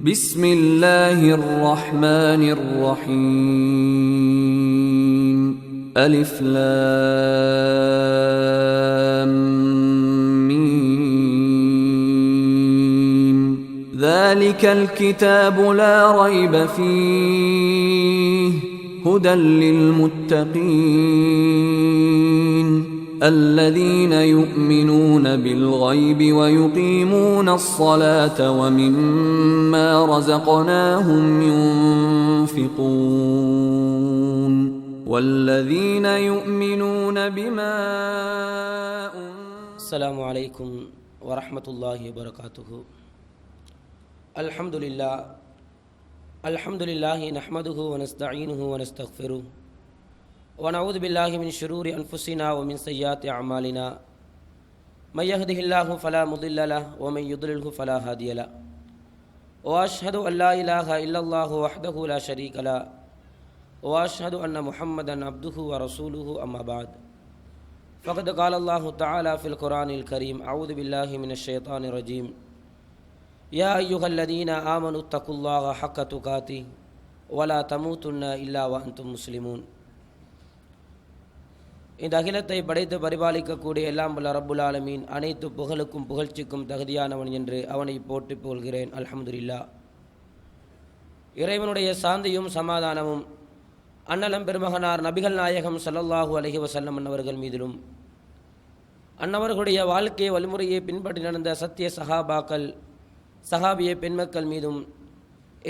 بسم الله الرحمن الرحيم ألف لام ميم ذلك الكتاب لا ريب فيه هدى للمتقين الذين يؤمنون بالغيب ويقيمون الصلاة ومما رزقناهم ينفقون والذين يؤمنون بما السلام عليكم ورحمة الله وبركاته. الحمد لله نحمده ونستعينه ونستغفره ونعوذ بالله من شرور أنفسنا ومن سيئات أعمالنا من يهده الله فلا مضل له ومن يضلله فلا هادي له وأشهد أن لا إله إلا الله وحده لا شريك له وأشهد أن محمدا عبده ورسوله أما بعد فقد قال الله تعالى في القرآن الكريم أعوذ بالله من الشيطان الرجيم يا أيها الذين آمنوا اتقوا الله حق تقاته ولا تموتن إلا وأنتم مسلمون. இந்த அகிலத்தை படைத்து பரிபாலிக்கக்கூடிய எல்லாம் வல்ல ரப்புல் ஆலமீன் அனைத்து புகழுக்கும் புகழ்ச்சிக்கும் தகுதியானவன் என்று அவனை போற்றி புகழ்கிறேன். அல்ஹம்துலில்லாஹ். இறைவனுடைய சாந்தியும் சமாதானமும் அன்னலம் பெருமகனார் நபிகள் நாயகம் ஸல்லல்லாஹு அலைஹி வஸல்லம் அன்னவர்கள் மீதிலும் அன்னவர்களுடைய வாழ்க்கை வழிமுறையை பின்பற்றி நடந்த சத்திய சஹாபாக்கள் சஹாபிய பெண்மக்கள் மீதும்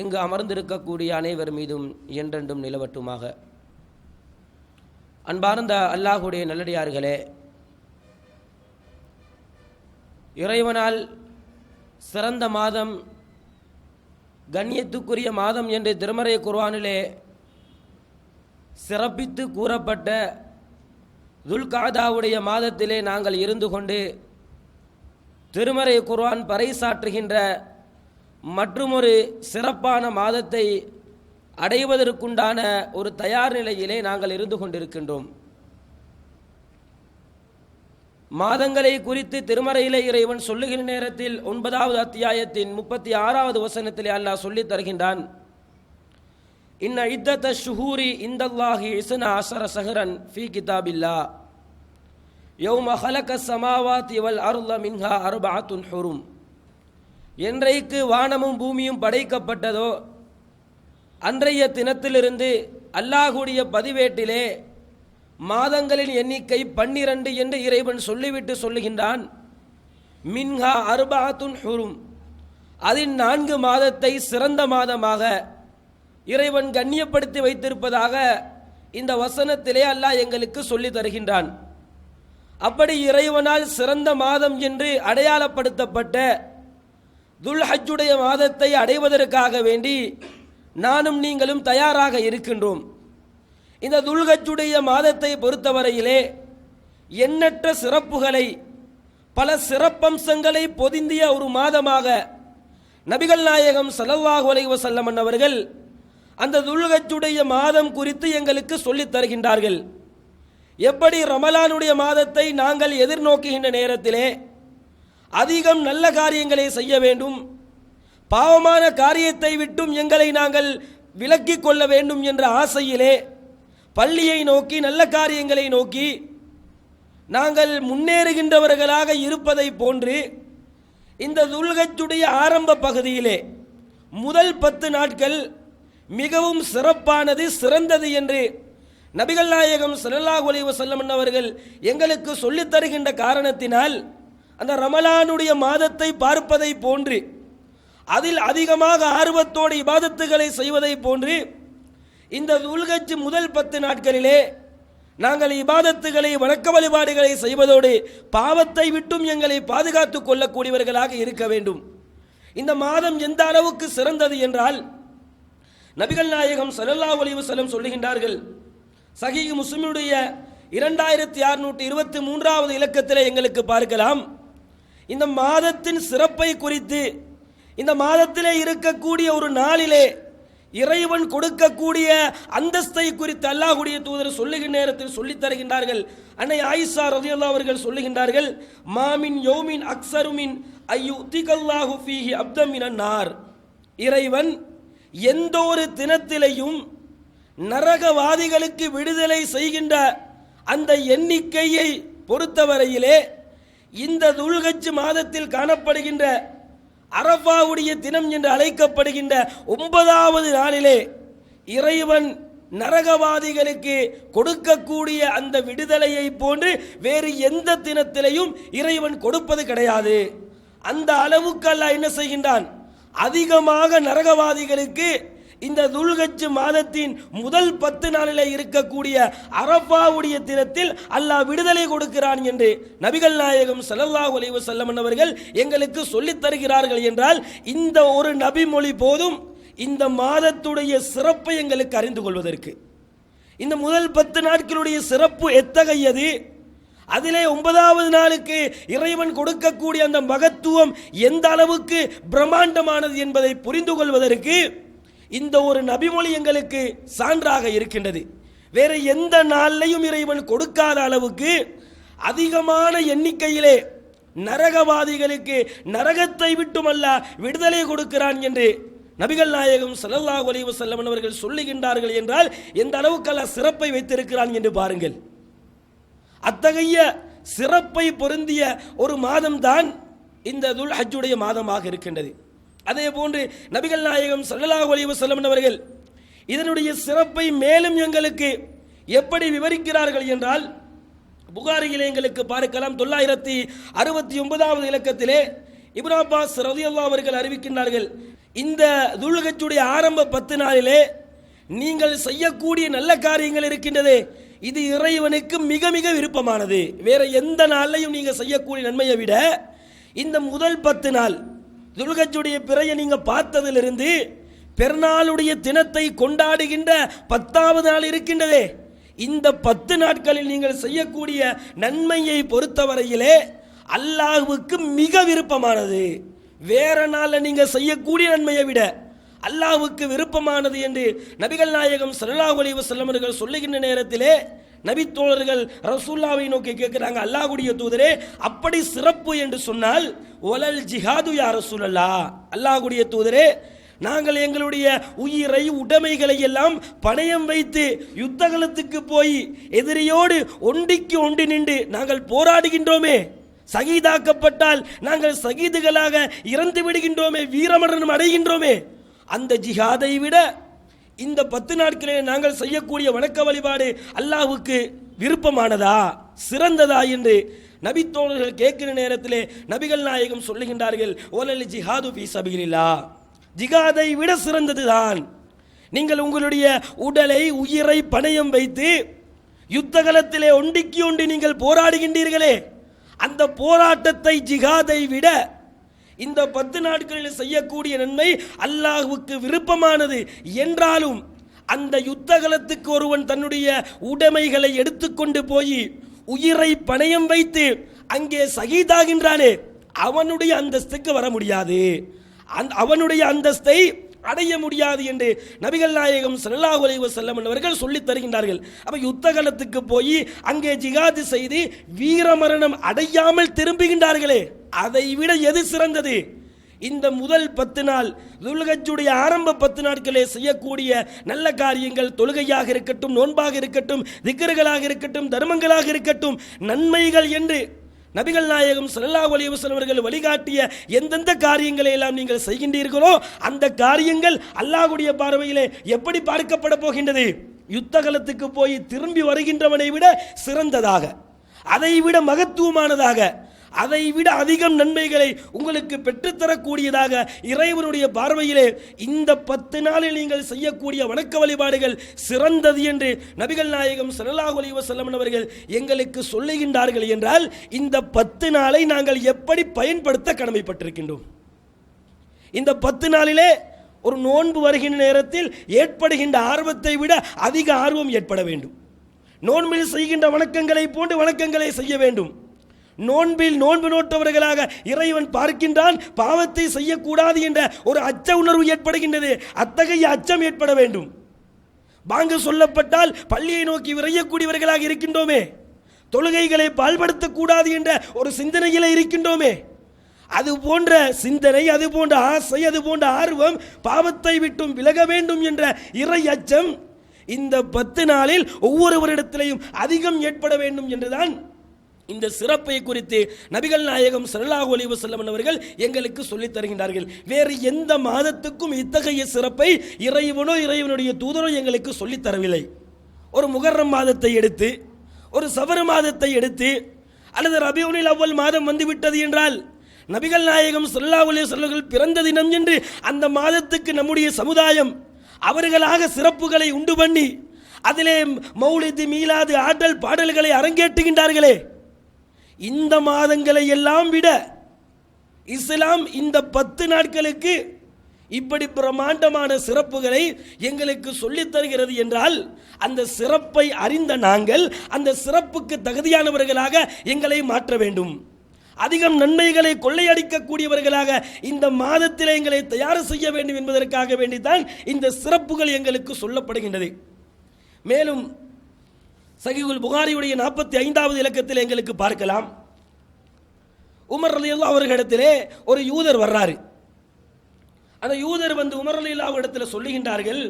இங்கு அமர்ந்திருக்கக்கூடிய அனைவர் மீதும் என்றென்றும் நிலவட்டுமாக. அன்பார்ந்த அல்லாஹுடைய நல்லடியார்களே, இறைவனால் சிறந்த மாதம் கண்ணியத்துக்குரிய மாதம் என்று திருமறை குர்ஆனிலே சிறப்பித்து கூறப்பட்ட துல்காதாவுடைய மாதத்திலே நாங்கள் இருந்து கொண்டு திருமறை குர்ஆன் பறைசாற்றுகின்ற மற்றுமொரு சிறப்பான மாதத்தை அடைவதற்குண்டான ஒரு தயார் நிலையிலே நாங்கள் இருந்து கொண்டிருக்கின்றோம். மாதங்களை குறித்து திருமறையிலே இறைவன் சொல்லுகிற நேரத்தில் 9வது அத்தியாயத்தின் 36வது வசனத்திலே அல்லாஹ் சொல்லித் தருகின்றான். இன்ன இத்தத ஷுஹூரி இந்தல்லாஹி இஸ்னா அஸர ஷஹரன் ஃபீ கிதாபில்லாஹ் யௌம ஹலக ஸமாவாதி வல் அர்த மின்ஹா அர்பஅத்துன் ஹுரும். என்றைக்கு வானமும் பூமியும் படைக்கப்பட்டதோ அன்றைய தினத்திலிருந்து அல்லாஹுடைய பதிவேட்டிலே மாதங்களின் எண்ணிக்கை 12 என்று இறைவன் சொல்லிவிட்டு சொல்லுகின்றான். மின்ஹா அர்பஅத்துன் ஹுரும். அதில் 4 மாதத்தை சிறந்த மாதமாக இறைவன் கண்ணியப்படுத்தி வைத்திருப்பதாக இந்த வசனத்திலே அல்லாஹ் எங்களுக்கு சொல்லி தருகின்றான். அப்படி இறைவனால் சிறந்த மாதம் என்று அடையாளப்படுத்தப்பட்ட துல்ஹஜ்ஜுடைய மாதத்தை அடைவதற்காக வேண்டி நானும் நீங்களும் தயாராக இருக்கின்றோம். இந்த துல்ஹஜ்ஜுடைய மாதத்தை பொறுத்தவரையிலே எண்ணற்ற சிறப்புகளை பல சிறப்பம்சங்களை பொதிந்திய ஒரு மாதமாக நபிகள் நாயகம் ஸல்லல்லாஹு அலைஹி வஸல்லம் அவர்கள் அந்த துல்ஹஜ்ஜுடைய மாதம் குறித்து எங்களுக்கு சொல்லித் தருகின்றார்கள். எப்படி ரமலானுடைய மாதத்தை நாங்கள் எதிர்நோக்குகின்ற நேரத்திலே அதிகம் நல்ல காரியங்களை செய்ய வேண்டும், பாவமான காரியத்தை விட்டும் எங்களை நாங்கள் விலக்கிக் கொள்ள வேண்டும் என்ற ஆசையிலே பள்ளியை நோக்கி நல்ல காரியங்களை நோக்கி நாங்கள் முன்னேறுகின்றவர்களாக இருப்பதை போன்று இந்த துல்ஹஜ்ஜுடைய ஆரம்ப பகுதியிலே முதல் 10 நாட்கள் மிகவும் சிறப்பானது, சிறந்தது என்று நபிகள் நாயகம் ஸல்லல்லாஹு அலைஹி வஸல்லம் அவர்கள் எங்களுக்கு சொல்லித் தருகின்ற காரணத்தினால் அந்த ரமலானுடைய மாதத்தை பார்ப்பதை போன்று அதில் அதிகமாக ஆர்வத்தோடு இபாதத்துகளை செய்வதை போன்று இந்த துல்ஹஜ் முதல் 10 நாட்களிலே நாங்கள் இபாதத்துகளை வணக்க வழிபாடுகளை செய்வதோடு பாவத்தை விட்டும் எங்களை பாதுகாத்துக் கொள்ளக்கூடியவர்களாக இருக்க வேண்டும். இந்த மாதம் எந்த அளவுக்கு சிறந்தது என்றால் நபிகள் நாயகம் ஸல்லல்லாஹு அலைஹி வஸல்லம் சொல்லுகின்றார்கள். சஹீஹ் முஸ்லிமுடைய 2623வது இலக்கத்திலே எங்களுக்கு பார்க்கலாம். இந்த மாதத்தின் சிறப்பை குறித்து, இந்த மாதத்திலே இருக்கக்கூடிய ஒரு நாளிலே இறைவன் கொடுக்கக்கூடிய அந்தஸ்தை குறித்து அல்லாஹ்வுடைய தூதர் சொல்லுகின்ற நேரத்தில் சொல்லித் தருகின்றார்கள். அன்னை ஆயிஷா ரலியல்லாஹு அவர்கள் சொல்லுகின்றார்கள், மாமின் யௌமின் அக்ஸரு மின் ஐயுதிகல்லாஹு ஃபீஹி அப்தம் மினன் நார். இறைவன் எந்த ஒரு தினத்திலையும் நரகவாதிகளுக்கு விடுதலை செய்கின்ற அந்த எண்ணிக்கையை பொறுத்தவரையிலே இந்த துல்ஹஜ் மாதத்தில் காணப்படுகின்ற அரஃபாவுடைய தினம் என்று அழைக்கப்படுகின்ற 9வது நாளிலே இறைவன் நரகவாதிகளுக்கு கொடுக்கக்கூடிய அந்த விடுதலையை போன்று வேறு எந்த தினத்திலையும் இறைவன் கொடுப்பது கிடையாது. அந்த அளவுக்கு அல்லாஹ் என்ன செய்கின்றான், அதிகமாக நரகவாதிகளுக்கு இந்த துல்ஹஜ் மாதத்தின் முதல் 10 நாளிலே இருக்கக்கூடிய அரஃபாவுடைய தினத்தில் அல்லாஹ் விடுதலை கொடுக்கிறான் என்று நபிகள் நாயகம் ஸல்லல்லாஹு அலைஹி வஸல்லம் அவர்கள் எங்களுக்கு சொல்லித் தருகிறார்கள் என்றால் இந்த ஒரு நபி மொழி போதும் இந்த மாதத்துடைய சிறப்பை எங்களுக்கு அறிந்து கொள்வதற்கு. இந்த முதல் 10 நாட்களுடைய சிறப்பு எத்தகையது, அதிலே 9வது நாளுக்கு இறைவன் கொடுக்கக்கூடிய அந்த மகத்துவம் எந்த அளவுக்கு பிரம்மாண்டமானது என்பதை புரிந்து கொள்வதற்கு இந்த ஒரு நபிமொழி எங்களுக்கு சான்றாக இருக்கின்றது. வேற எந்த நாளிலையும் இறைவன் கொடுக்காத அளவுக்கு அதிகமான எண்ணிக்கையிலே நரகவாதிகளுக்கு நரகத்தை விட்டுமல்ல விடுதலை கொடுக்கிறான் என்று நபிகள் நாயகம் ஸல்லல்லாஹு அலைஹி வஸல்லம் அவர்கள் சொல்லுகின்றார்கள் என்றால் எந்த அளவுக்கு அல்லாஹ் சிறப்பை வைத்திருக்கிறான் என்று பாருங்கள். அத்தகைய சிறப்பை பொருந்திய ஒரு மாதம்தான் இந்த துல்ஹஜ்ஜுடைய மாதமாக இருக்கின்றது. அதே போன்று நபிகள் நாயகம் ஸல்லல்லாஹு அலைஹி வஸல்லம் அவர்கள் இதனுடைய சிறப்பை மேலும் எங்களுக்கு எப்படி விவரிக்கிறார்கள் என்றால் புகாரியிலே எங்களுக்கு பார்க்கலாம் 969வது இலக்கத்திலே இப்னு அப்பாஸ் ரலியல்லாஹு அவர்கள் அறிவிக்கின்றார்கள், இந்த துல்ஹஜ்ஜுடைய ஆரம்ப 10 நாளிலே நீங்கள் செய்யக்கூடிய நல்ல காரியங்கள் இருக்கின்றதே இது இறைவனுக்கு மிக மிக விருப்பமானது. வேற எந்த நாளையும் நீங்க செய்யக்கூடிய நன்மையை விட இந்த முதல் 10 நாள் துல்ஹஜ்ஜுடைய பிறையை நீங்க பார்த்ததிலிருந்து பெருநாளுடைய தினத்தை கொண்டாடுகின்ற 10வது நாள் இருக்கின்றதே இந்த 10 நாட்களில் நீங்கள் செய்யக்கூடிய நன்மையை பொறுத்தவரையிலே அல்லாஹ்வுக்கு மிக விருப்பமானது. வேற நாளில் நீங்க செய்யக்கூடிய நன்மையை விட அல்லாஹ்வுக்கு விருப்பமானது என்று நபிகள் நாயகம் ஸல்லல்லாஹு அலைஹி வஸல்லம் அவர்கள் சொல்லுகின்ற நேரத்திலே நபி தோழர்கள் ரசூலுல்லாஹ்வை நோக்கி கேட்கிறாங்க, அல்லாஹ்வுடைய தூதரே அப்படி சிறப்பு என்று சொன்னால் வலல் ஜிஹாது யா ரசூலல்லாஹ், அல்லாஹ்வுடைய தூதரே நாங்கள் எங்களுடைய உயிரை உடைமைகளை எல்லாம் பணயம் வைத்து யுத்தகலத்துக்கு போய் எதிரியோடு ஒண்டிக்கு ஒண்டி நின்று நாங்கள் போராடுகின்றோமே, சகீதாக்கப்பட்டால் நாங்கள் சகீதுகளாக இறந்து விடுகின்றோமே, வீரமரணம் அடைகின்றோமே, அந்த ஜிஹாதை விட இந்த 10 நாட்களில் நாங்கள் செய்யக்கூடிய வணக்க வழிபாடு அல்லாஹ்வுக்கு விருப்பமானதா சிறந்ததா என்று நபி தோழர்கள் கேட்கிற நேரத்திலே நபிகள் நாயகம் சொல்லுகின்றார்கள், வலல் ஜிஹாது ஃபீ சபீலில்லாஹ், ஜிஹாதை விட சிறந்ததுதான். நீங்கள் உங்களுடைய உடலை உயிரை பணயம் வைத்து யுத்தகலத்திலே ஒண்டிக்கு ஒண்டி நீங்கள் போராடுகின்றீர்களே அந்த போராட்டத்தை ஜிஹாதை விட இந்த 10 நாட்களில் செய்யக்கூடிய நன்மை அல்லாஹ்வுக்கு விருப்பமானது என்றாலும் அந்த யுத்தகலத்துக்கு ஒருவன் தன்னுடைய உடைமைகளை எடுத்துக்கொண்டு போய் உயிரை பணயம் வைத்து அங்கே சகீதாகின்றானே அவனுடைய அந்தஸ்துக்கு வர முடியாது, அவனுடைய அந்தஸ்தை அடைய முடியாது என்று நபிகள் நாயகம் ஸல்லல்லாஹு அலைஹி வஸல்லம் அவர்கள் சொல்லித் தருகின்றார்கள். அப்ப யுத்தகலத்துக்கு போய் அங்கே ஜிஹாது செய்து வீரமரணம் அடையாமல் திரும்புகின்றார்களே அதை விட எது சிறந்தது? இந்த முதல் 10 நாள் துல்ஹஜ்ஜுடைய ஆரம்ப 10 நாட்களே செய்யக்கூடிய நல்ல காரியங்கள், தொழுகையாக இருக்கட்டும், நோன்பாக இருக்கட்டும், திக்ருகளாக இருக்கட்டும், தர்மங்களாக இருக்கட்டும், நன்மைகள் என்று நபிகள் நாயகம் ஸல்லல்லாஹு அலைஹி வஸல்லம் அவர்கள் வழிகாட்டிய எந்தெந்த காரியங்களை எல்லாம் நீங்கள் செய்கின்றீர்களோ அந்த காரியங்கள் அல்லாஹ்வுடைய பார்வையிலே எப்படி பார்க்கப்பட போகின்றது? யுத்தகலத்துக்கு போய் திரும்பி வருகின்றவனை விட சிறந்ததாக, அதை விட மகத்துவமானதாக, அதை விட அதிகம் நன்மைகளை உங்களுக்கு பெற்றுத்தரக்கூடியதாக இறைவனுடைய பார்வையிலே இந்த 10 நாளில் நீங்கள் செய்யக்கூடிய வணக்க வழிபாடுகள் சிறந்தது என்று நபிகள் நாயகம் ஸல்லல்லாஹு அலைஹி வஸல்லம் அவர்கள் எங்களுக்கு சொல்லுகின்றார்கள் என்றால் இந்த 10 நாளை நாங்கள் எப்படி பயன்படுத்த கடமைப்பட்டிருக்கின்றோம்? இந்த 10 நாளிலே ஒரு நோன்பு வருகின்ற நேரத்தில் ஏற்படுகின்ற ஆர்வத்தை விட அதிக ஆர்வம் ஏற்பட வேண்டும். நோன்பில் செய்கின்ற வணக்கங்களை போன்று வணக்கங்களை செய்ய வேண்டும். நோன்பில் நோன்பு நோட்டவர்களாக இறைவன் பார்க்கின்றான், பாவத்தை செய்யக்கூடாது என்ற ஒரு அச்ச உணர்வு ஏற்படுகின்றது, அத்தகைய அச்சம் ஏற்பட வேண்டும். பாங்கு சொல்லப்பட்டால் பள்ளியை நோக்கி விரையக்கூடியவர்களாக இருக்கின்றோமே, தொழுகைகளை பால்படுத்தக்கூடாது என்ற ஒரு சிந்தனையில இருக்கின்றோமே, அது போன்ற சிந்தனை, அது போன்ற ஆசை, அது போன்ற ஆர்வம், பாவத்தை விட்டும் விலக வேண்டும் என்ற இறை அச்சம் இந்த 10 நாளில் ஒவ்வொருவரிடத்திலையும் அதிகம் ஏற்பட வேண்டும் என்றுதான் இந்த சிறப்பை குறித்து நபிகள் நாயகம் ஸல்லல்லாஹு அலைஹி வஸல்லம் அவர்கள் எங்களுக்கு சொல்லித் தருகின்றார்கள். வேறு எந்த மாதத்துக்கும் இத்தகைய சிறப்பை இறைவனோ இறைவனுடைய தூதரோ எங்களுக்கு சொல்லித் தரவில்லை. ஒரு முகர்ரம் மாதத்தை எடுத்து, ஒரு சஃபர் மாதத்தை எடுத்து, அல்லது ரபியுல் அவ்வல் மாதம் வந்துவிட்டது என்றால் நபிகள் நாயகம் ஸல்லல்லாஹு அலைஹி வஸல்லம் பிறந்த தினம் என்று அந்த மாதத்துக்கு நம்முடைய சமுதாயம் அவர்களாக சிறப்புகளை உண்டு பண்ணி அதிலே மௌலிது, மீலாது, ஆடல் பாடல்களை அரங்கேற்றுகின்றார்களே, இந்த மாதங்களை எல்லாம் விட இஸ்லாம் இந்த 10 நாட்களுக்கு இப்படி பிரமாண்டமான சிறப்புகளை எங்களுக்கு சொல்லித் தருகிறது என்றால் அந்த சிறப்பை அறிந்த நாங்கள் அந்த சிறப்புக்கு தகுதியானவர்களாக எங்களை மாற்ற வேண்டும். அதிகம் நன்மைகளை கொள்ளையடிக்கக்கூடியவர்களாக இந்த மாதத்தில் எங்களை தயார் செய்ய வேண்டும் என்பதற்காக வேண்டித்தான் இந்த சிறப்புகள் எங்களுக்கு சொல்லப்படுகின்றது. மேலும் சஹீஹுல் புகாரியுடைய 45வது இலக்கத்தில் எங்களுக்கு பார்க்கலாம், உமர் ரலியல்லாஹு அவர்களிடத்திலே ஒரு யூதர் வர்றாரு. அந்த யூதர் வந்து உமர் ரலியல்லாஹு இடத்தில் சொல்லுகின்றார்கள்,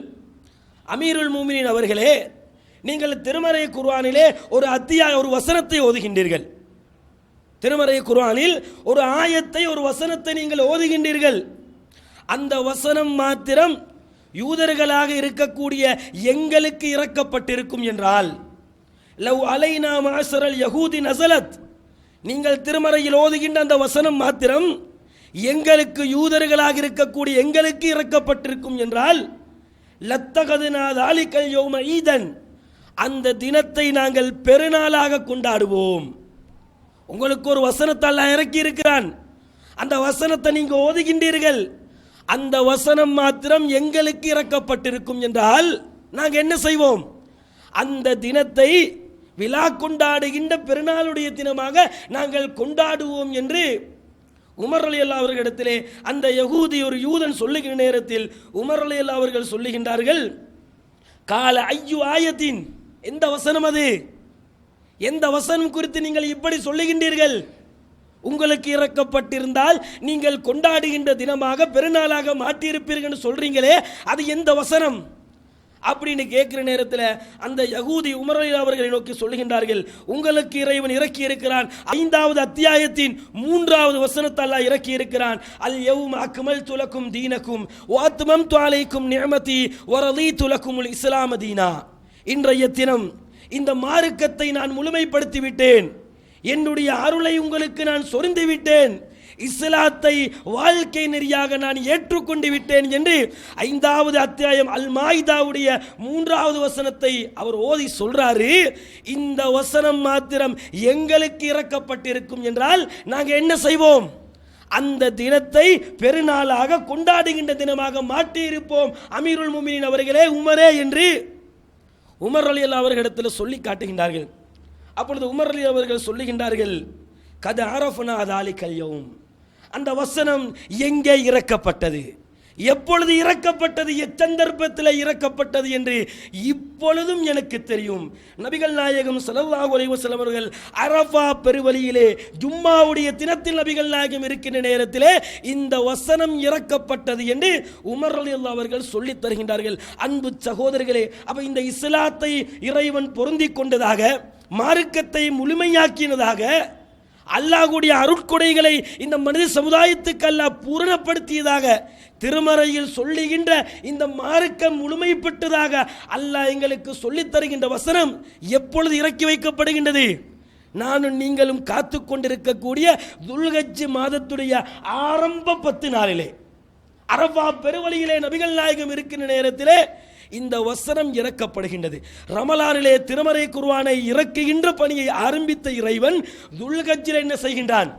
அமீருல் மூமினீன் அவர்களே, நீங்கள் திருமறை குர்ஆனிலே ஒரு வசனத்தை ஓதுகின்றீர்கள். திருமறை குர்ஆனில் ஒரு ஆயத்தை, ஒரு வசனத்தை நீங்கள் ஓதுகின்றீர்கள். அந்த வசனம் மாத்திரம் யூதர்களாக இருக்கக்கூடிய எங்களுக்கு இறக்கப்பட்டிருக்கும் என்றால், லவ் அலைனா மஅஸரல் யஹூதி நஸலத், நீங்கள் திருமறையில் ஓதுகின்ற அந்த வசனம் மாத்திரம் எங்களுக்கு யூதர்களாக இருக்கக்கூடிய எங்களுக்கு இறக்கப்பட்டிருக்கும் என்றால், லத்தகதுனா தாலிகல் யௌம ஈதன், அந்த தினத்தை நாங்கள் பெருநாளாக கொண்டாடுவோம். உங்களுக்கு ஒரு வசனத்தை அல்லாஹ் இறக்கி இருக்கிறான், அந்த வசனத்தை நீங்க ஓதுகின்றீர்கள், அந்த வசனம் மாத்திரம் எங்களுக்கு இறக்கப்பட்டிருக்கும் என்றால் நாங்கள் என்ன செய்வோம்? அந்த தினத்தை விழா கொண்டாடுகின்ற பெருநாளுடைய தினமாக நாங்கள் கொண்டாடுவோம் என்று உமர் ரலியல்லாஹு அவர்களிடத்திலே அந்த யகூதி, ஒரு யூதன் சொல்லுகிற நேரத்தில் உமர் ரலியல்லாஹு அவர்கள் சொல்லுகின்றார்கள், கால ஐயு ஆயத்தின், எந்த வசனம் அது? எந்த வசனம் குறித்து நீங்கள் இப்படி சொல்லுகின்றீர்கள்? உங்களுக்கு இறக்கப்பட்டிருந்தால் நீங்கள் கொண்டாடுகின்ற தினமாக பெருநாளாக மாற்றியிருப்பீர்கள் சொல்றீங்களே, அது எந்த வசனம் அப்படின்னு கேட்கிற நேரத்தில் அந்த யகூதி உமர் ரலியல்லாஹு அவர்களை நோக்கி சொல்லுகின்றார்கள், உங்களுக்கு இறைவன் இறக்கி இருக்கிறான் 5வது அத்தியாயத்தின் 3வது வசனத்தை அல்லாஹ் இறக்கி இருக்கிறான், அல் யௌம அக்மல்து லக்கும் தீனக்கும் வ அத்மம்து அலைக்கும் நிஅமதி வ ரதீது லக்குமுல் இஸ்லாம தீனா. இன்றைய தினம் இந்த மார்க்கத்தை நான் முழுமைப்படுத்தி விட்டேன், என்னுடைய அருளை உங்களுக்கு நான் சொரிந்து விட்டேன், இஸ்லாத்தை வாழ்க்கை நெறியாக நான் ஏற்றுக்கொண்டு விட்டேன் என்று 5வது அத்தியாயம் அல் மாயிதாவுடைய 3வது வசனத்தை அவர் ஓதி சொல்றாரு. இந்த வசனம் மாத்திரம் எங்களுக்கு இறக்கப்பட்டிருக்கும் என்றால் நாங்கள் என்ன செய்வோம்? அந்த தினத்தை பெருநாளாக கொண்டாடுகின்ற தினமாக மாற்றியிருப்போம் அமீருல் மூமினீன் அவர்களே, உமரே என்று உமர் ரலியல்லாஹு அவர்களிடத்தில் சொல்லி காட்டுகின்றார்கள். அப்பொழுது உமர் ரலியல்லாஹு அவர்கள் சொல்லுகின்றார்கள், கத் அரஃப்னா தாலிகல் யௌம், அந்த வசனம் எங்கே இறக்கப்பட்டது, எப்பொழுது இறக்கப்பட்டது, எச்சந்தர்ப்பத்தில் இறக்கப்பட்டது என்று இப்பொழுதும் எனக்கு தெரியும். நபிகள் நாயகம் ஸல்லல்லாஹு அலைஹி வஸல்லம் அவர்கள் அரஃபா பெருவழியிலே ஜும்மாவுடைய தினத்தில் நபிகள் நாயகம் இருக்கின்ற நேரத்திலே இந்த வசனம் இறக்கப்பட்டது என்று உமர் ரலியல்லாஹு அவர்கள் சொல்லித் தருகின்றார்கள். அன்பு சகோதரர்களே, அப்ப இந்த இஸ்லாத்தை இறைவன் பொருந்திக் கொண்டதாக, மார்க்கத்தை முழுமையாக்கினதாக, அல்லாஹ்வுடைய அருட்கொடைகளை இந்த மனித சமுதாயத்துக்கு அல்லாஹ் பூரணப்படுத்தியதாக திருமறையில் சொல்லுகின்ற இந்த மார்க்கம் முழுமை பெற்றதாக அல்லாஹ் எங்களுக்கு சொல்லித் தருகின்ற வசனம் எப்பொழுது இறக்கி வைக்கப்படுகின்றது? நானும் நீங்களும் காத்து கொண்டிருக்கக்கூடிய துல்ஹஜ் மாதத்துடைய ஆரம்ப 10 நாளிலே, அரஃபா பெருவழியிலே நபிகள் நாயகம் இருக்கின்ற நேரத்திலே இந்த வசனம் இறக்கப்படுகின்றது. ரமலானிலே திருமறை குர்ஆனை இறக்குகின்ற பணியை ஆரம்பித்த இறைவன் துல்ஹஜ்ஜில் என்ன செய்கின்றான்?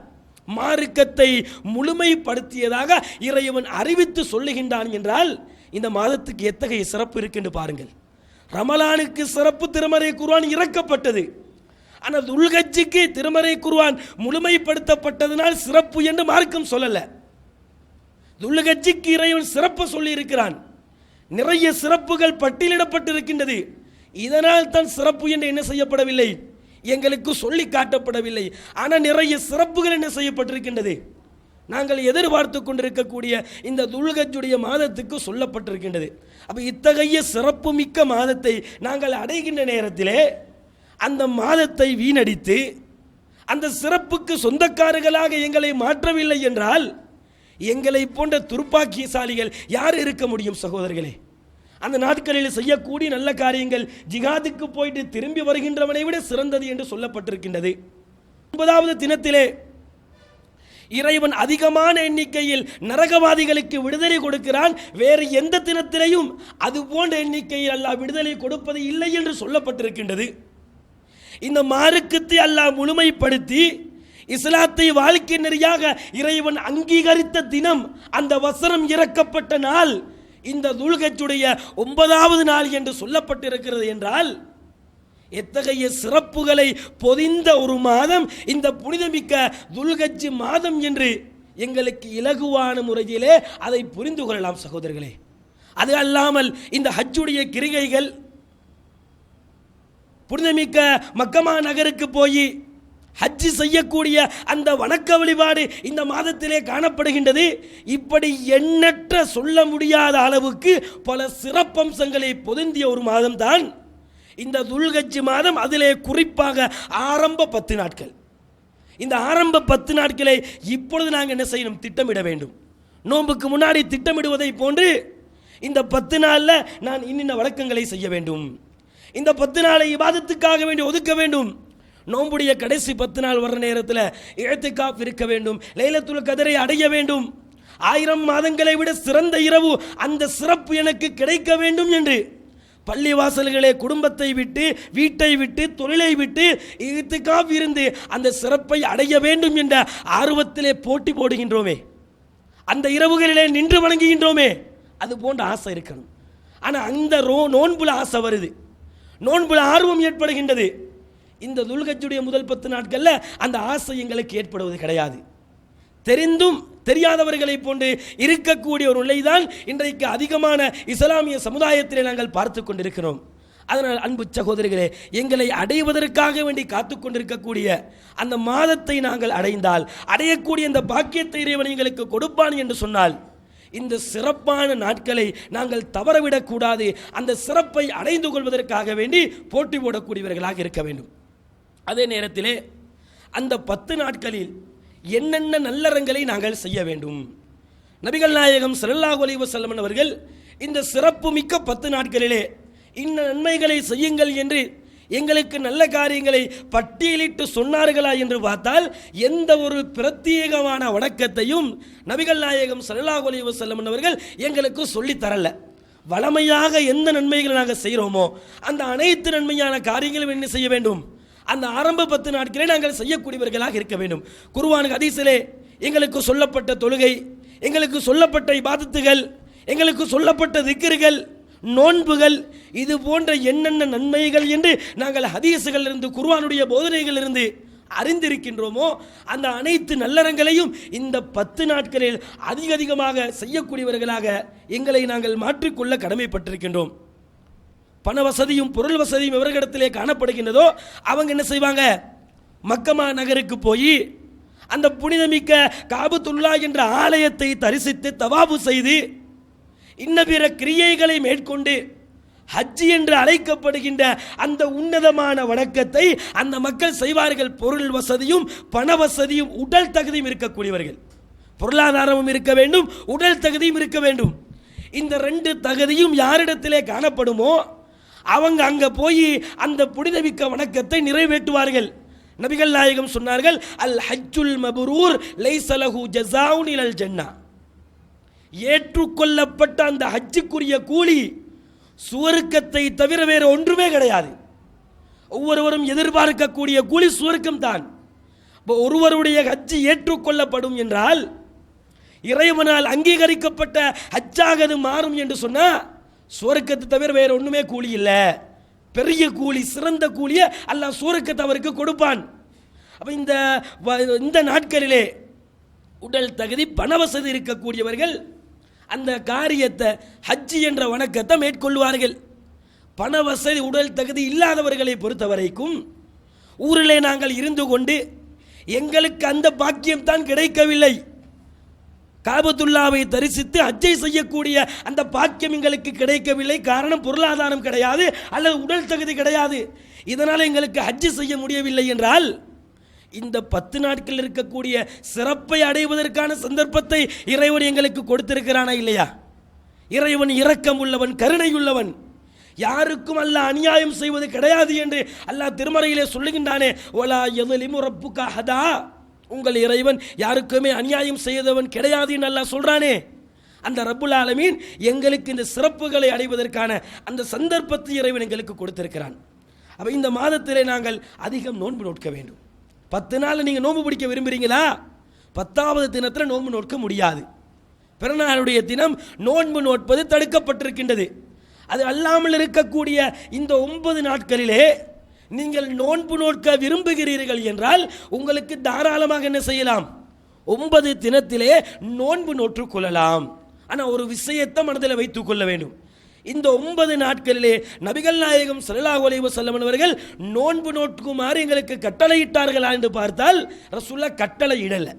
மார்க்கத்தை முழுமைப்படுத்தியதாக இறைவன் அறிவித்து சொல்லுகின்றான் என்றால் இந்த மாதத்துக்கு எத்தகைய சிறப்பு இருக்கு என்று பாருங்கள். ரமலானுக்கு சிறப்பு, திருமறை குர்ஆன் இறக்கப்பட்டது. ஆனால் துல்ஹஜ்ஜுக்கு திருமறை குர்ஆன் முழுமைப்படுத்தப்பட்டதனால் சிறப்பு என்று மார்க்கம் சொல்லல. துல்ஹஜ்ஜுக்கு இறைவன் சிறப்பு சொல்லி இருக்கிறான். நிறைய சிறப்புகள் பட்டியலிடப்பட்டிருக்கின்றது. இதனால் தான் சிறப்பு என்று என்ன நாங்கள் எதிர்பார்த்து கொண்டிருக்கக்கூடிய இந்த துல்ஹஜ்ஜுடைய மாதத்துக்கு சொல்லப்பட்டிருக்கின்றது. அப்போ இத்தகைய சிறப்பு மிக்க மாதத்தை நாங்கள் அடைகின்ற நேரத்திலே அந்த மாதத்தை வீணடித்து அந்த சிறப்புக்கு சொந்தக்காரர்களாக எங்களை மாற்றவில்லை என்றால் எங்களை போன்ற துர்ப்பாக்கியசாலிகள் யார் இருக்க முடியும் சகோதரர்களே? அந்த நாட்களில் செய்யக்கூடிய நல்ல காரியங்கள் ஜிகாதுக்கு போயிட்டு திரும்பி வருகின்றவனை விட சிறந்தது என்று சொல்லப்பட்டிருக்கின்றது. 9வது தினத்திலே இறைவன் அதிகமான எண்ணிக்கையில் நரகவாதிகளுக்கு விடுதலை கொடுக்கிறான். வேறு எந்த தினத்திலையும் அது போன்ற எண்ணிக்கையில் அல்லாஹ் விடுதலை கொடுப்பது இல்லை என்று சொல்லப்பட்டிருக்கின்றது. இந்த மார்க்கத்தை அல்லாஹ் முழுமைப்படுத்தி இஸ்லாத்தை வாழ்க்கை நெறியாக இறைவன் அங்கீகரித்த தினம், அந்த வசனம் இறக்கப்பட்ட நாள் இந்த துல்ஹஜ்ஜுடைய 9வது நாள் என்று சொல்லப்பட்டிருக்கிறது என்றால் எத்தகைய சிறப்புகளை பொதிந்த ஒரு மாதம் இந்த புனிதமிக்க துல்ஹஜ் மாதம் என்று எங்களுக்கு இலகுவான முறையிலே அதை புரிந்து கொள்ளலாம் சகோதரர்களே. அது அல்லாமல் இந்த ஹஜ்ஜுடைய கிரிகைகள், புனிதமிக்க மக்கமா நகருக்கு போய் ஹஜ்ஜி செய்யக்கூடிய அந்த வணக்க வழிபாடு இந்த மாதத்திலே காணப்படுகின்றது. இப்படி எண்ணற்ற சொல்ல முடியாத அளவுக்கு பல சிறப்பம்சங்களை பொதிந்திய ஒரு மாதம்தான் இந்த துல்ஹஜ் மாதம். அதிலே குறிப்பாக ஆரம்ப 10 நாட்கள். இந்த ஆரம்ப 10 நாட்களை இப்பொழுது நாங்கள் என்ன செய்யணும்? திட்டமிட வேண்டும். நோன்புக்கு முன்னாடி திட்டமிடுவதை போன்று இந்த 10 நாளில் நான் இன்னின்ன வழக்கங்களை செய்ய வேண்டும், இந்த 10 நாளை இபாதத்துக்காக வேண்டி ஒதுக்க வேண்டும். நோன்புடைய கடைசி 10 நாள் வர்ற நேரத்தில் இஅ்திகாஃப் இருக்க வேண்டும், லைலத்துல் கத்ரை அடைய வேண்டும், 1000 மாதங்களை விட சிறந்த இரவு அந்த சிறப்பு எனக்கு கிடைக்க வேண்டும் என்று பள்ளிவாசல்களே குடும்பத்தை விட்டு, வீட்டை விட்டு, தொழிலை விட்டு இஅ்திகாஃப் இருந்து அந்த சிறப்பை அடைய வேண்டும் என்ற ஆர்வத்திலே போட்டி போடுகின்றோமே, அந்த இரவுகளிலே நின்று வணங்குகின்றோமே, அது போன்ற ஆசை இருக்கணும். ஆனால் அந்த நோன்புல ஆசை வருது, நோன்புல ஆர்வம் ஏற்படுகின்றது. இந்த துல்ஹஜ்ஜுடைய முதல் 10 நாட்களில் அந்த ஆசை எங்களுக்கு ஏற்படுவது கிடையாது. தெரிந்தும் தெரியாதவர்களை போன்று இருக்கக்கூடிய ஒரு நிலைதான் இன்றைக்கு அதிகமான இஸ்லாமிய சமுதாயத்திலே நாங்கள் பார்த்து கொண்டிருக்கிறோம். அதனால் அன்பு சகோதரிகளே, எங்களை அடைவதற்காக வேண்டி காத்து கொண்டிருக்கக்கூடிய அந்த மாதத்தை நாங்கள் அடைந்தால், அடையக்கூடிய இந்த பாக்கியத்தை இறைவன் எங்களுக்கு கொடுப்பான் என்று சொன்னால், இந்த சிறப்பான நாட்களை நாங்கள் தவறவிடக்கூடாது. அந்த சிறப்பை அடைந்து கொள்வதற்காக வேண்டி போட்டி போடக்கூடியவர்களாக இருக்க வேண்டும். அதே நேரத்திலே அந்த 10 நாட்களில் என்னென்ன நல்லறங்களை நாங்கள் செய்ய வேண்டும்? நபிகள் நாயகம் ஸல்லல்லாஹு அலைஹி வஸல்லம் அவர்கள் இந்த சிறப்பு மிக்க 10 நாட்களிலே இன்ன நன்மைகளை செய்யுங்கள் என்று எங்களுக்கு நல்ல காரியங்களை பட்டியலிட்டு சொன்னார்களா என்று பார்த்தால் எந்த ஒரு பிரத்யேகமான வணக்கத்தையும் நபிகள் நாயகம் ஸல்லல்லாஹு அலைஹி வஸல்லம் அவர்கள் எங்களுக்கு சொல்லித் தரல. வளமையாக எந்த நன்மைகளை நாங்கள் செய்கிறோமோ அந்த அனைத்து நன்மையான காரியங்களும் என்ன செய்ய வேண்டும்? அந்த ஆரம்ப 10 நாட்களே நாங்கள் செய்யக்கூடியவர்களாக இருக்க வேண்டும். குர்ஆன் ஹதீஸிலே எங்களுக்கு சொல்லப்பட்ட தொழுகை, எங்களுக்கு சொல்லப்பட்ட இபாதத்துகள், எங்களுக்கு சொல்லப்பட்ட திக்ருகள், நோன்புகள், இது போன்ற என்னென்ன நன்மைகள் என்று நாங்கள் ஹதீஸுகளிலிருந்து, குர்ஆனுடைய போதனைகளிலிருந்து அறிந்திருக்கின்றோமோ அந்த அனைத்து நல்லறங்களையும் இந்த 10 நாட்களில் அதிகமாக செய்யக்கூடியவர்களாக எங்களை நாங்கள் மாற்றிக்கொள்ள கடமைப்பட்டிருக்கின்றோம். பண வசதியும் பொருள் வசதியும் எவர்களிடத்திலே காணப்படுகின்றதோ அவங்க என்ன செய்வாங்க? மக்கமா நகருக்கு போய் அந்த புனிதமிக்க காபத்துல்லா என்ற ஆலயத்தை தரிசித்து தவாபு செய்து இன்ன பிற கிரியைகளை மேற்கொண்டு ஹஜ் என்று அழைக்கப்படுகின்ற அந்த உன்னதமான வணக்கத்தை அந்த மக்கள் செய்வார்கள். பொருள் வசதியும் பண வசதியும் உடல் தகுதியும் இருக்கக்கூடியவர்கள், பொருளாதாரமும் இருக்க வேண்டும், உடல் தகுதியும் இருக்க வேண்டும். இந்த 2 தகுதியும் யாரிடத்திலே காணப்படுமோ அவங்க அங்க போய் அந்த புனிதமிக்க வணக்கத்தை நிறைவேற்றுவார்கள். நபிகள் நாயகம் சொன்னார்கள், அல் ஹஜ்ஜுல் மப்ரூர் லைஸ லஹு ஜஸாஉன் இலல் ஜன்னah. ஏற்றுக்கொள்ளப்பட்ட அந்த ஹஜ்ஜுக்குரிய கூலி சுவர்க்கத்தை தவிர வேறு ஒன்றுமே கிடையாது. ஒவ்வொருவரும் எதிர்பார்க்கக்கூடிய கூலி சுவர்க்கம் தான். ஒருவருடைய ஹஜ் ஏற்றுக்கொள்ளப்படும் என்றால், இறைவனால் அங்கீகரிக்கப்பட்ட ஹஜ்ஜாக அது மாறும் என்று சொன்னால் சுவர்க்கத்தை தவிர வேறு ஒன்றுமே கூலி இல்லை. பெரிய கூலி, சிறந்த கூலியை அல்லாஹ் சுவர்க்கத்தை அவருக்கு கொடுப்பான். அப்போ இந்த நாட்களிலே உடல் தகுதி பண வசதி இருக்கக்கூடியவர்கள் அந்த காரியத்தை ஹஜ் என்ற வணக்கத்தை மேற்கொள்வார்கள். பண வசதி உடல் தகுதி இல்லாதவர்களை பொறுத்த வரைக்கும் ஊரிலே நாங்கள் இருந்து கொண்டு எங்களுக்கு அந்த பாக்கியம் தான் கிடைக்கவில்லை, காபத்துல்லாவை தரிசித்து ஹஜ்ஜை செய்யக்கூடிய அந்த பாக்கியம் எங்களுக்கு கிடைக்கவில்லை. காரணம் பொருளாதாரம் கிடையாது அல்லது உடல் தகுதி கிடையாது. இதனால் எங்களுக்கு ஹஜ்ஜு செய்ய முடியவில்லை என்றால் இந்த 10 நாட்கள் இருக்கக்கூடிய சிறப்பை அடைவதற்கான சந்தர்ப்பத்தை இறைவன் எங்களுக்கு கொடுத்திருக்கிறானா இல்லையா? இறைவன் இரக்கம் உள்ளவன், கருணை உள்ளவன். யாருக்கும் அல்லாஹ் அநியாயம் செய்வது கிடையாது என்று அல்லாஹ் திருமறையிலே சொல்லுகின்றானே, வலா யظலிமு ரப்புக அஹதா, உங்கள் இறைவன் யாருக்குமே அநியாயம் செய்தவன் கிடையாது என்று அல்லாஹ் சொல்றானே. அந்த ரப்புல் ஆலமீன் எங்களுக்கு இந்த சிறப்புகளை அடைவதற்கான அந்த சந்தர்ப்பத்தை இறைவன் எங்களுக்கு கொடுத்திருக்கிறான். அப்ப இந்த மாதத்திலே நாங்கள் அதிகம் நோன்பு நோட்க வேண்டும். 10 நாள் நீங்கள் நோன்பு பிடிக்க விரும்புகிறீங்களா? 10வது தினத்தில் நோன்பு நோட்க முடியாது. பிறநாளுடைய தினம் நோன்பு நோட்பது தடுக்கப்பட்டிருக்கின்றது. அது அல்லாமல் இருக்கக்கூடிய இந்த 9 நாட்களிலே நீங்கள் நோன்பு நோட்க விரும்புகிறீர்கள் என்றால் உங்களுக்கு தாராளமாக என்ன செய்யலாம்? 9 தினத்திலே நோன்பு நோற்றுக் கொள்ளலாம். ஆனால் ஒரு விஷயத்தை மனதில் வைத்துக் கொள்ள வேண்டும். இந்த 9 நாட்களிலே நபிகள் நாயகம் ஸல்லல்லாஹு அலைஹி வஸல்லம் அவர்கள் நோன்பு நோட்குமாறு எங்களுக்கு கட்டளையிட்டார்களா என்று பார்த்தால் ரசூலுல்லாஹ் கட்டளை இடல.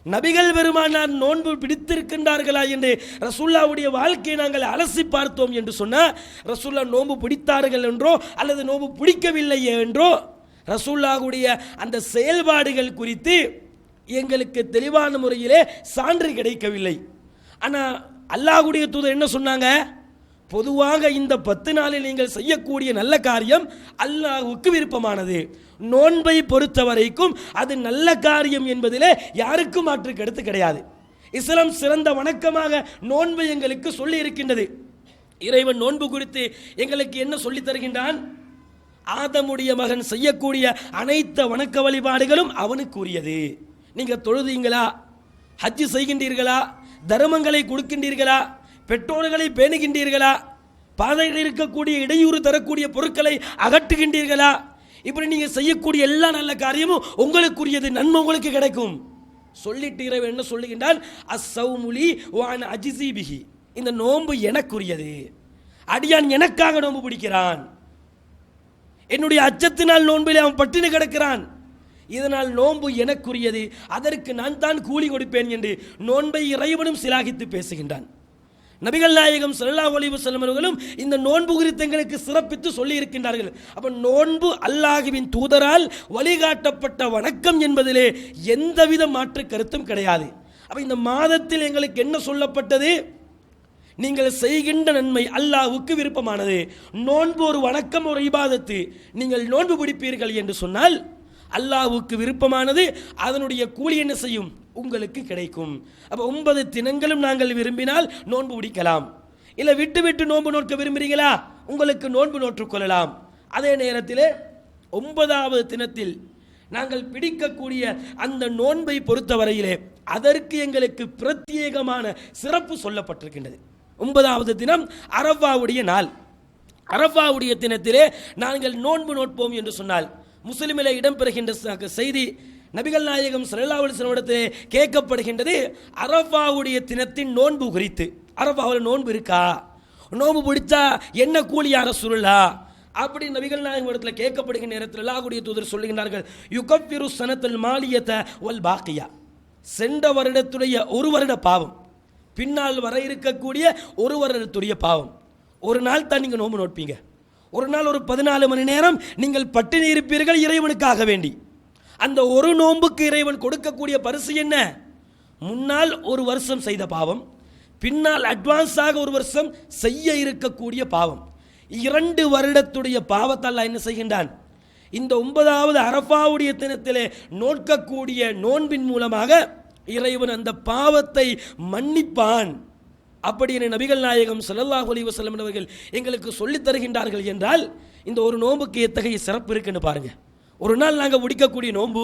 நபிகள் பெருமானார் நோன்பு பிடித்திருக்கின்றார்களா என்று ரசூலுல்லாஹ்வுடைய வாழ்க்கையை நாங்கள் அலசி பார்த்தோம் என்று சொன்னால் ரசூலுல்லாஹ் நோன்பு பிடித்தார்கள் என்றோ அல்லது நோன்பு பிடிக்கவில்லை என்றோ ரசூலுல்லாஹ்வுடைய அந்த செயல்பாடுகள் குறித்து எங்களுக்கு தெளிவான முறையிலே சான்று கிடைக்கவில்லை. ஆனால் அல்லாஹ்வுடைய தூதர் என்ன சொன்னாங்க? பொதுவாக இந்த 10 நாளில் நீங்கள் செய்யக்கூடிய நல்ல காரியம் அல்லாஹ்வுக்கு விருப்பமானது. நோன்பை பொறுத்த வரைக்கும் அது நல்ல காரியம் என்பதிலே யாருக்கும் மாற்று கருத்து கிடையாது. இஸ்லாம் சிறந்த வணக்கமாக நோன்பை எங்களுக்கு சொல்லி இருக்கின்றது. இறைவன் நோன்பு குறித்து எங்களுக்கு என்ன சொல்லி தருகின்றான்? ஆதமுடைய மகன் செய்யக்கூடிய அனைத்து வணக்க வழிபாடுகளும் அவனுக்குரியது. நீங்கள் தொழுதீங்களா? ஹஜ்ஜு செய்கின்றீர்களா? தர்மங்களை கொடுக்கின்றீர்களா? பெற்றோர்களை பேணுகின்றீர்களா? பாதையில் இருக்கக்கூடிய இடையூறு தரக்கூடிய பொருட்களை அகற்றுகின்றீர்களா? இப்படி நீங்கள் செய்யக்கூடிய எல்லா நல்ல காரியமும் உங்களுக்குரியது, நன்மை உங்களுக்கு கிடைக்கும். சொல்லிட்டு இறைவன் என்ன சொல்லுகின்றான்? அஸ்ஸௌமுலி வான அஜிஸி பிஹி, இந்த நோன்பு எனக்குரியது. அடியான் எனக்காக நோன்பு பிடிக்கிறான். என்னுடைய அச்சத்தினால் நோன்பிலே அவன் பட்டினி கிடக்கிறான். இதனால் நோன்பு எனக்குரியது, அதற்கு நான் தான் கூலி கொடுப்பேன் என்று நோன்பை இறைவனும் சிலாகித்து பேசுகின்றான். நபிகள் நாயகம் ஸல்லல்லாஹு அலைஹி வஸல்லம் அவர்களும் இந்த நோன்பு குறித்து எங்களுக்கு சிறப்பித்து சொல்லி இருக்கின்றார்கள். அப்ப நோன்பு அல்லாஹ்வின் தூதரால் வழிகாட்டப்பட்ட வணக்கம் என்பதிலே எந்தவித மாற்று கருத்தும் கிடையாது. அப்ப இந்த மாதத்தில் எங்களுக்கு என்ன சொல்லப்பட்டது? நீங்கள் செய்கின்ற நன்மை அல்லாஹ்வுக்கு விருப்பமானது. நோன்பு ஒரு வணக்கம், ஒரு இபாதத்து. நீங்கள் நோன்பு பிடிப்பீர்கள் என்று சொன்னால் அல்லாஹ்வுக்கு விருப்பமானது, அதனுடைய கூலி என்ன செய்யும்? உங்களுக்கு கிடைக்கும். அப்போ 9 தினங்களும் நாங்கள் விரும்பினால் நோன்பு பிடிக்கலாம். இல்லை விட்டு விட்டு நோன்பு நோட்க விரும்புகிறீங்களா? உங்களுக்கு நோன்பு நோற்றுக்கொள்ளலாம். அதே நேரத்தில் 9வது தினத்தில் நாங்கள் பிடிக்கக்கூடிய அந்த நோன்பை பொறுத்தவரையிலே அதற்கு எங்களுக்கு பிரத்யேகமான சிறப்பு சொல்லப்பட்டிருக்கின்றது. 9வது தினம் அரஃபாவுடைய நாள். அரஃபாவுடைய தினத்திலே நாங்கள் நோன்பு நோட்போம் என்று சொன்னால் முஸ்லிமிலே இடம்பெறுகின்ற செய்தி, நபிகள் நாயகம் ஸல்லல்லாஹு அலைஹி வஸல்லம் இடத்திலே கேட்கப்படுகின்றது அரஃபாவுடைய தினத்தின் நோன்பு குறித்து. அரஃபாவில் நோன்பு இருக்கா? நோன்பு பிடிச்சா என்ன கூலி யா ரசூலுல்லாஹ்? அப்படி நபிகள் நாயகம் இடத்துல கேட்கப்படுகின்ற நேரத்தில் அல்லாஹ்வுடைய தூதர் சொல்லுகின்றார்கள், யுகஃபிரு ஸனத்துல் மாலியத வல் பாக்கியா, சென்ற வருடத்துடைய ஒரு வருட பாவம், பின்னால் வர இருக்கக்கூடிய ஒரு வருடத்துடைய பாவம். ஒரு நாள் தான் நீங்கள் நோன்பு நோட்பீங்க. ஒரு நாள் ஒரு 14 மணி நேரம் நீங்கள் பட்டினி இருப்பீர்கள் இறைவனுக்காக வேண்டி. அந்த ஒரு நோன்புக்கு இறைவன் கொடுக்கக்கூடிய பரிசு என்ன? முன்னால் ஒரு வருஷம் செய்த பாவம், பின்னால் அட்வான்ஸாக ஒரு வருஷம் செய்ய இருக்கக்கூடிய பாவம், 2 வருடத்துடைய பாவத்தை அல்லாஹ் என்ன செய்கின்றான்? இந்த 9வது அரஃபாவுடைய தினத்திலே நோக்கக்கூடிய நோன்பின் மூலமாக இறைவன் அந்த பாவத்தை மன்னிப்பான். அப்படி என நபிகள் நாயகம் ஸல்லல்லாஹு அலைஹி வஸல்லம் அவர்கள் எங்களுக்கு சொல்லித் தருகின்றார்கள் என்றால் இந்த ஒரு நோன்புக்கு எத்தகைய சிறப்பு இருக்குன்னு பாருங்க. ஒரு நாள் நாங்கள் முடிக்கக்கூடிய நோன்பு,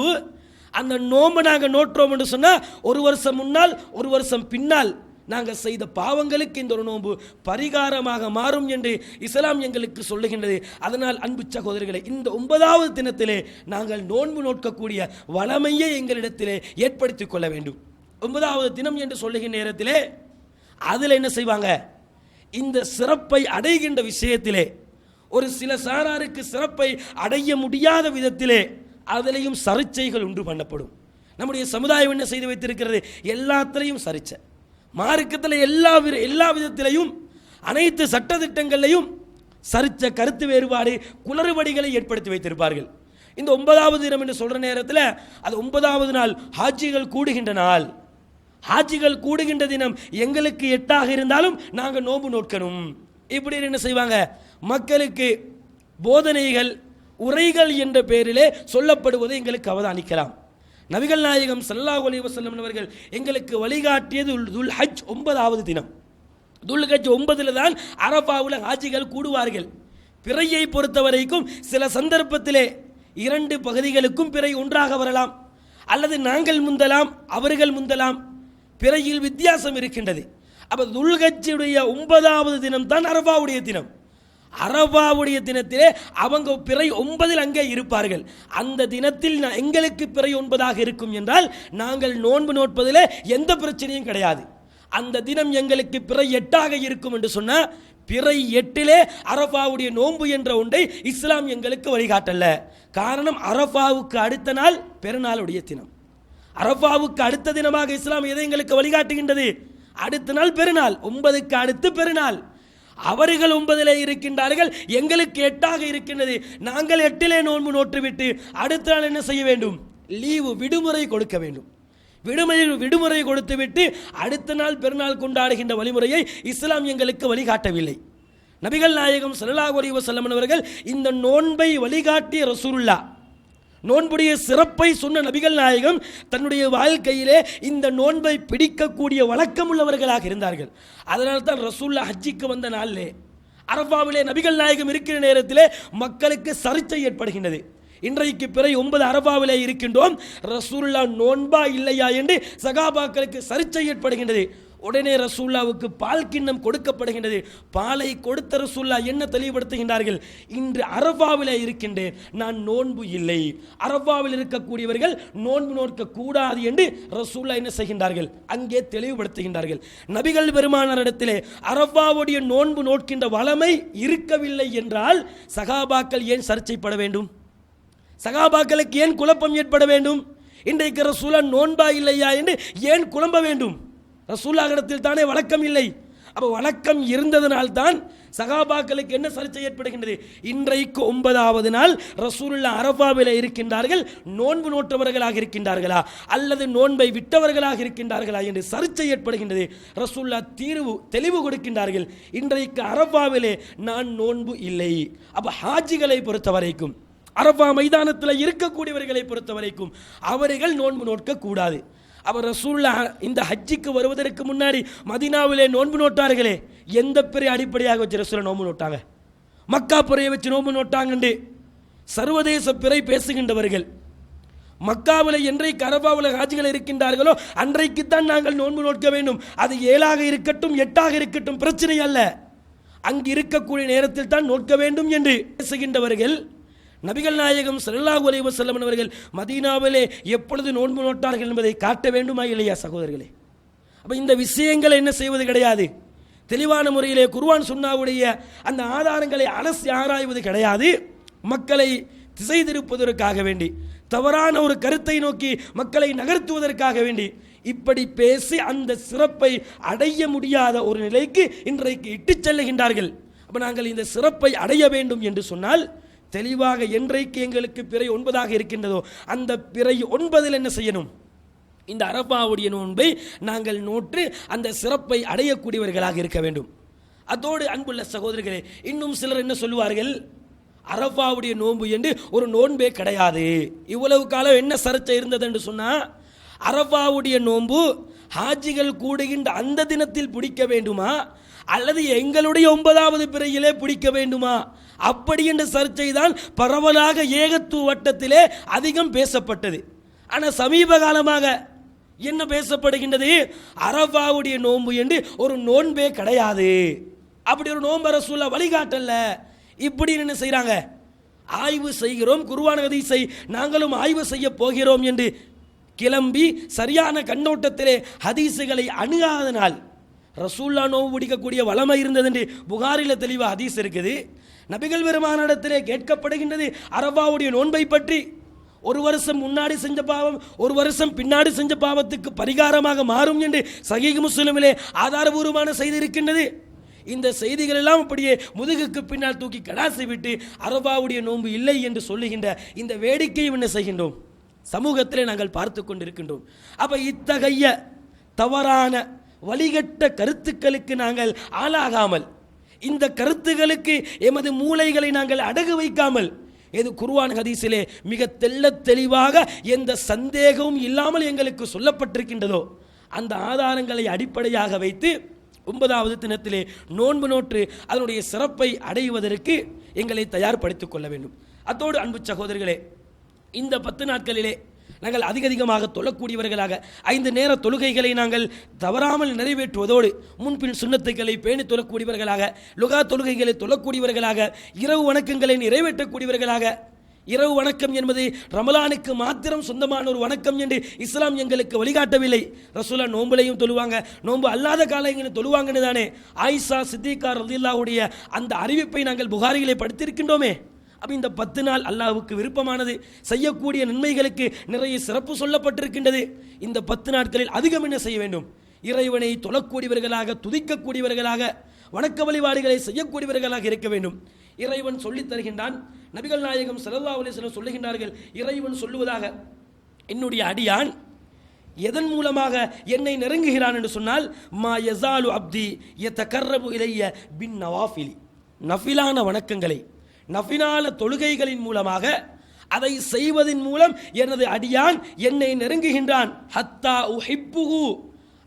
அந்த நோன்பை நாங்கள் நோற்றோம் என்று சொன்னால் ஒரு வருஷம் முன்னால் ஒரு வருஷம் பின்னால் நாங்கள் செய்த பாவங்களுக்கு இந்த ஒரு நோன்பு பரிகாரமாக மாறும் என்று இஸ்லாம் எங்களுக்கு சொல்லுகின்றது. அதனால் அன்பு சகோதரர்களை, இந்த 9வது தினத்திலே நாங்கள் நோன்பு நோக்கக்கூடிய வளமையை எங்களிடத்திலே ஏற்படுத்திக் கொள்ள வேண்டும். 9வது தினம் என்று சொல்லுகின்ற நேரத்திலே அதில் என்ன செய்வாங்க? இந்த சிறப்பை அடைகின்ற விஷயத்திலே ஒரு சில சாராருக்கு சிறப்பை அடைய முடியாத விதத்திலே அதிலையும் சர்ச்சைகள் உண்டு பண்ணப்படும். நம்முடைய சமுதாயம் என்ன செய்து வைத்திருக்கிறது? எல்லாத்திலையும் சர்ச்சை. மார்க்கத்தில் எல்லா விதத்திலையும் அனைத்து சட்டதிட்டங்களையும் சரிச்ச கருத்து வேறுபாடு குளறுபடிகளை ஏற்படுத்தி வைத்திருப்பார்கள். இந்த 9வது தினம் என்று சொல்கிற நேரத்தில் அது 9வது நாள் ஹாஜிகள் கூடுகின்ற நாள். ஹாஜிகள் கூடுகின்ற தினம் எங்களுக்கு 8ஆக இருந்தாலும் நாங்கள் நோன்பு நோக்கணும். இப்படி என்ன செய்வாங்க, மக்களுக்கு போதனைகள் உரைகள் என்ற பெயரிலே சொல்லப்படுவதை எங்களுக்கு அவதானிக்கலாம். நபிகள் நாயகம் ஸல்லல்லாஹு அலைஹி வஸல்லம் அவர்கள் எங்களுக்கு வழிகாட்டியது துல் ஹஜ் 9வது தினம். துல் ஹஜ் 9ல் தான் அரஃபாவில் ஹாஜிகள் கூடுவார்கள். பிறையை பொறுத்த வரைக்கும் சில சந்தர்ப்பத்திலே 2 பகுதிகளுக்கும் பிறை ஒன்றாக வரலாம், அல்லது நாங்கள் முந்தலாம் அவர்கள் முந்தலாம். பிறையில் வித்தியாசம் இருக்கின்றது. அப்போ துல் ஹஜ்ஜுடைய 9வது தினம் தான் அரஃபாவுடைய தினம். அரஃபாவுடைய தினத்திலே அவங்க பிறை 9ல் அங்கே இருப்பார்கள். அந்த தினத்தில் எங்களுக்கு பிறை 9ஆக இருக்கும் என்றால் நாங்கள் நோன்பு நோட்பதில் எந்த பிரச்சனையும் கிடையாது. அந்த தினம் எங்களுக்கு பிறை 8ஆக இருக்கும் என்று சொன்னால் பிறை 8லே அரஃபாவுடைய நோன்பு என்ற ஒன்றை இஸ்லாம் எங்களுக்கு வழிகாட்டல்ல. காரணம், அரஃபாவுக்கு அடுத்த நாள் பெருநாளுடைய தினம். அரஃபாவுக்கு அடுத்த தினமாக இஸ்லாம் எதை எங்களுக்கு வழிகாட்டுகின்றது? அடுத்த நாள் பெருநாள், 9க்கு அடுத்து பெருநாள். அவர்கள் 9லே இருக்கின்றார்கள், எங்களுக்கு 8ஆக இருக்கின்றது. நாங்கள் 8லே நோன்பு நோற்றுவிட்டு அடுத்த நாள் என்ன செய்ய வேண்டும்? லீவு, விடுமுறை கொடுக்க வேண்டும். விடுமுறை கொடுத்துவிட்டு அடுத்த நாள் பெருநாள் கொண்டாடுகின்ற வழிமுறையை இஸ்லாம் எங்களுக்கு வழிகாட்டவில்லை. நபிகள் நாயகம் ஸல்லல்லாஹு அலைஹி வஸல்லம் அவர்கள் இந்த நோன்பை வழிகாட்டிய ரசூலுல்லாஹ், நோன்புடைய சிறப்பை சொன்ன நபிகள் நாயகம் தன்னுடைய வாழ்க்கையிலே இந்த நோன்பை பிடிக்கக்கூடிய வழக்கமுள்ளவர்களாக இருந்தார்கள். அதனால் தான் ரசூலுல்லாஹ் ஹஜ்ஜிக்கு வந்த நாளிலே அரஃபாவிலே நபிகள் நாயகம் இருக்கிற நேரத்திலே மக்களுக்கு சர்ச்சை ஏற்படுகின்றது. இன்றைக்கு பிறை 9 அரஃபாவிலே இருக்கின்றோம், ரசூலுல்லாஹ் நோன்பா இல்லையா என்று சகாபாக்களுக்கு சர்ச்சை ஏற்படுகின்றது. உடனே ரசூலுல்லாஹ்வுக்கு பால் கிண்ணம் கொடுக்கப்படுகின்றது. பாலை கொடுத்த ரசூலுல்லாஹ் என்ன தெளிவுபடுத்துகின்றார்கள்? இன்று அரஃபாவிலே இருக்கின்றேன், நான் நோன்பு இல்லை. அரஃபாவில் இருக்கக்கூடியவர்கள் நோன்பு நோக்க கூடாது என்று ரசூலுல்லாஹ் என்ன செய்கின்றார்கள்? அங்கே தெளிவுபடுத்துகின்றார்கள். நபிகள் பெருமானாரிடத்திலே அரஃபாவுடைய நோன்பு நோக்கின்ற வளமை இருக்கவில்லை என்றால் சகாபாக்கள் ஏன் சர்ச்சைப்பட வேண்டும்? சகாபாக்களுக்கு ஏன் குழப்பம் ஏற்பட வேண்டும்? இன்றைக்கு ரசூலுல்லாஹ் நோன்பா இல்லையா என்று ஏன் குழம்ப வேண்டும்? ரசூலுல்லாஹ்விடத்தில் தானே வழக்கம் இல்லை. அப்போ வழக்கம் இருந்ததனால்தான் சகாபாக்களுக்கு என்ன சர்ச்சை ஏற்படுகின்றது? இன்றைக்கு 9வது நாள் ரசூலுல்லாஹ் அரஃபாவிலே இருக்கின்றார்கள், நோன்பு நோட்டவர்களாக இருக்கின்றார்களா அல்லது நோன்பை விட்டவர்களாக இருக்கின்றார்களா என்று சர்ச்சை ஏற்படுகின்றது. ரசூலுல்லாஹ் தெளிவு கொடுக்கின்றார்கள், இன்றைக்கு அரஃபாவிலே நான் நோன்பு இல்லை. அப்போ ஹாஜிகளை பொறுத்த வரைக்கும், அரஃபா மைதானத்தில் இருக்கக்கூடியவர்களை பொறுத்த வரைக்கும் அவர்கள் நோன்பு நோக்க கூடாது. அவர் ரசூலுல்லாஹ் இந்த ஹஜ்ஜிக்கு வருவதற்கு முன்னாடி மதீனாவிலே நோன்பு நோட்டார்களே, எந்த பிறை அடிப்படையாக வச்சு ரசூலுல்லாஹ் நோன்பு நோட்டாங்க? மக்கா பிறையை வச்சு நோன்பு நோட்டாங்கண்டு சர்வதேச பிறை பேசுகின்றவர்கள் மக்காவில் என்றைக்கு அரஃபாவில் ஹாஜிகள் இருக்கின்றார்களோ அன்றைக்குத்தான் நாங்கள் நோன்பு நோக்க வேண்டும். அது 7ஆக இருக்கட்டும் 8ஆக இருக்கட்டும் பிரச்சனை அல்ல, அங்கு இருக்கக்கூடிய நேரத்தில் தான் நோக்க வேண்டும் என்று பேசுகின்றவர்கள். நபிகள் நாயகம் ஸல்லல்லாஹு அலைஹி வஸல்லம் அவர்கள் மதீனாவிலே எப்பொழுது நோன்பு நோட்டார்கள் என்பதை காட்ட வேண்டுமா இல்லையா சகோதரர்களே? அப்போ இந்த விஷயங்களை என்ன செய்வது கிடையாது, தெளிவான முறையிலே குர்ஆன் சுன்னாவுடைய அந்த ஆதாரங்களை அலசி ஆராய்வது கிடையாது. மக்களை திசை திருப்பதற்காக வேண்டி, தவறான ஒரு கருத்தை நோக்கி மக்களை நகர்த்துவதற்காக வேண்டி இப்படி பேசி அந்த சிறப்பை அடைய முடியாத ஒரு நிலைக்கு இன்றைக்கு இட்டுச் செல்லுகின்றார்கள். அப்போ நாங்கள் இந்த சிறப்பை அடைய வேண்டும் என்று சொன்னால் தெளிவாக என்றைக்கு எங்களுக்கு பிறை 9ஆக இருக்கின்றதோ அந்த பிறை 9ல் என்ன செய்யணும்? இந்த அரஃபாவுடைய நோன்பை நாங்கள் நோற்று அந்த சிறப்பை அடையக்கூடியவர்களாக இருக்க வேண்டும். அதோடு அன்புள்ள சகோதரர்களே, இன்னும் சிலர் என்ன சொல்லுவார்கள்? அரஃபாவுடைய நோன்பு என்று ஒரு நோன்பே கிடையாது. இவ்வளவு காலம் என்ன சர்ச்சை இருந்தது என்று சொன்னால், அரஃபாவுடைய நோன்பு ஹாஜிகள் கூடுகின்ற அந்த தினத்தில் பிடிக்க வேண்டுமா அல்லது எங்களுடைய 9வது பிறையிலே பிடிக்க வேண்டுமா? அப்படி என்ற சர்ச்சை தான் பரவலாக ஏகத்துவ வட்டத்திலே அதிகம் பேசப்பட்டது. ஆனால் சமீப காலமாக என்ன பேசப்படுகின்றது? அரஃபாவுடைய நோன்பு என்று ஒரு நோன்பே கிடையாது, அப்படி ஒரு நோன்பு ரசூலுல்லாஹ் வழிகாட்டல்ல. இப்படி என்ன செய்கிறாங்க? ஆய்வு செய்கிறோம், குர்ஆன் ஹதீஸை நாங்களும் ஆய்வு செய்ய போகிறோம் என்று கிளம்பி சரியான கண்ணோட்டத்திலே ஹதீஸுகளை அணுகாத நாள் ரசூலுல்லாஹ் நோன்பு பிடிக்கக்கூடிய வளமை இருந்தது என்று புகாரில் தெளிவாக ஹதீஸ் இருக்குது. நபிகள் பெருமானிடத்திலே கேட்கப்படுகின்றது அரஃபாவுடைய நோன்பை பற்றி. ஒரு வருஷம் முன்னாடி செஞ்ச பாவம் ஒரு வருஷம் பின்னாடி செஞ்ச பாவத்துக்கு பரிகாரமாக மாறும் என்று சஹீஹ் முஸ்லிமிலே ஆதாரபூர்வமான செய்தி இருக்கின்றது. இந்த செய்திகள் எல்லாம் அப்படியே முதுகுக்கு பின்னால் தூக்கி கடாசி விட்டு அரபாவுடைய நோன்பு இல்லை என்று சொல்லுகின்ற இந்த வேடிக்கையும் என்ன செய்கின்றோம், சமூகத்திலே நாங்கள் பார்த்து கொண்டிருக்கின்றோம். அப்ப இத்தகைய தவறான வழிகட்ட கருத்துக்களுக்கு நாங்கள் ஆளாகாமல், இந்த கருத்துகளுக்கு எமது மூளைகளை நாங்கள் அடகு வைக்காமல், எது குர்ஆன் ஹதீஸிலே மிக தெள்ளத் தெளிவாக எந்த சந்தேகமும் இல்லாமல் எங்களுக்கு சொல்லப்பட்டிருக்கின்றதோ அந்த ஆதாரங்களை அடிப்படையாக வைத்து 9வது தினத்திலே நோன்பு நோற்று அதனுடைய சிறப்பை அடைவதற்கு எங்களை தயார்படுத்திக் கொள்ள வேண்டும். அத்தோடு அன்பு சகோதரர்களே, இந்த 10 நாட்களிலே நாங்கள் அதிகமாக தொழக்கூடியவர்களாக 5 நேர தொழுகைகளை நாங்கள் தவறாமல் நிறைவேற்றுவதோடு முன்பின் சுன்னத்துக்களை பேணி தொழக்கூடியவர்களாக, லுகா தொழுகைகளை தொழக்கூடியவர்களாக, இரவு வணக்கங்களை நிறைவேற்றக்கூடியவர்களாக. இரவு வணக்கம் என்பது ரமலானுக்கு மாத்திரம் சொந்தமான ஒரு வணக்கம் என்று இஸ்லாம் எங்களுக்கு வழிகாட்டவில்லை. ரசூலா நோம்புலையும் தொழுவாங்க, நோன்பு அல்லாத காலங்களில் தொழுவாங்கன்னு தானே ஆயிஷா சித்திகா ரலியல்லாஹுடைய அந்த அறிவிப்பை நாங்கள் புகாரிகளை படித்திருக்கின்றோமே. அப்போ இந்த 10 நாள் அல்லாஹ்வுக்கு விருப்பமானது, செய்யக்கூடிய நன்மைகளுக்கு நிறைய சிறப்பு சொல்லப்பட்டிருக்கின்றது. இந்த 10 நாட்களில் அதிகம் என்ன செய்ய வேண்டும், இறைவனை தொழக்கூடியவர்களாக, துதிக்கக்கூடியவர்களாக, வணக்க வழிபாடுகளை செய்யக்கூடியவர்களாக இருக்க வேண்டும். இறைவன் சொல்லித் தருகின்றான். நபிகள் நாயகம் ஸல்லல்லாஹு அலைஹி வஸல்லம் சொல்லுகின்றார்கள், இறைவன் சொல்லுவதாக, என்னுடைய அடியான் எதன் மூலமாக என்னை நெருங்குகிறான் என்று சொன்னால், மா யஸாலு அப்தி யதகர்ரபு இலைய பின் நவாஃபிலி, நஃபிலான வணக்கங்களை, நஃபிலான தொழுகைகளின் மூலமாக, அதை செய்வதன் மூலம் எனது அடியான் என்னை நெருங்குகின்றான். ஹத்தா உஹிப்புஹு,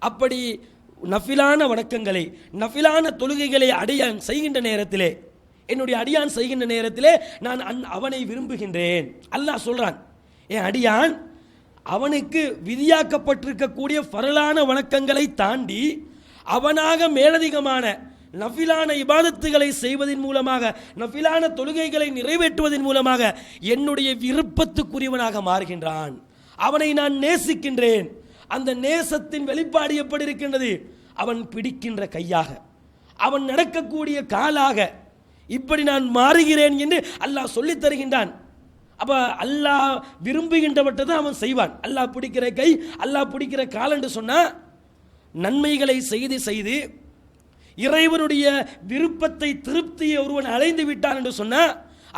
அப்படி நஃபிலான வணக்கங்களை, நஃபிலான தொழுகைகளை அடியான் செய்கின்ற நேரத்திலே, என்னுடைய அடியான் செய்கின்ற நேரத்திலே நான் அவனை விரும்புகின்றேன். அல்லாஹ் சொல்றான், என் அடியான் அவனுக்கு விதியாக்கப்பட்டிருக்கக்கூடிய ஃபரலான வணக்கங்களை தாண்டி அவனாக மேலதிகமான நஃபிலான இபாதத்துகளை செய்வதன் மூலமாக, நஃபிலான தொழுகைகளை நிறைவேற்றுவதன் மூலமாக என்னுடைய விருப்பத்துக்குரியவனாக மாறுகின்றான். அவனை நான் நேசிக்கின்றேன். அந்த நேசத்தின் வெளிப்பாடு எப்படி இருக்கின்றது, அவன் பிடிக்கின்ற கையாக, அவன் நடக்கக்கூடிய காலாக, இப்படி நான் மாறுகிறேன் என்று அல்லாஹ் சொல்லித் தருகின்றான். அப்ப அல்லாஹ் விரும்புகின்றவற்றை தான் அவன் செய்வான். அல்லாஹ் பிடிக்கிற கை, அல்லாஹ் பிடிக்கிற கால் என்று சொன்னா, நன்மைகளை செய்து செய்து இறைவனுடைய விருப்பத்தை, திருப்தியை ஒருவன் அடைந்து விட்டான் என்று சொன்னா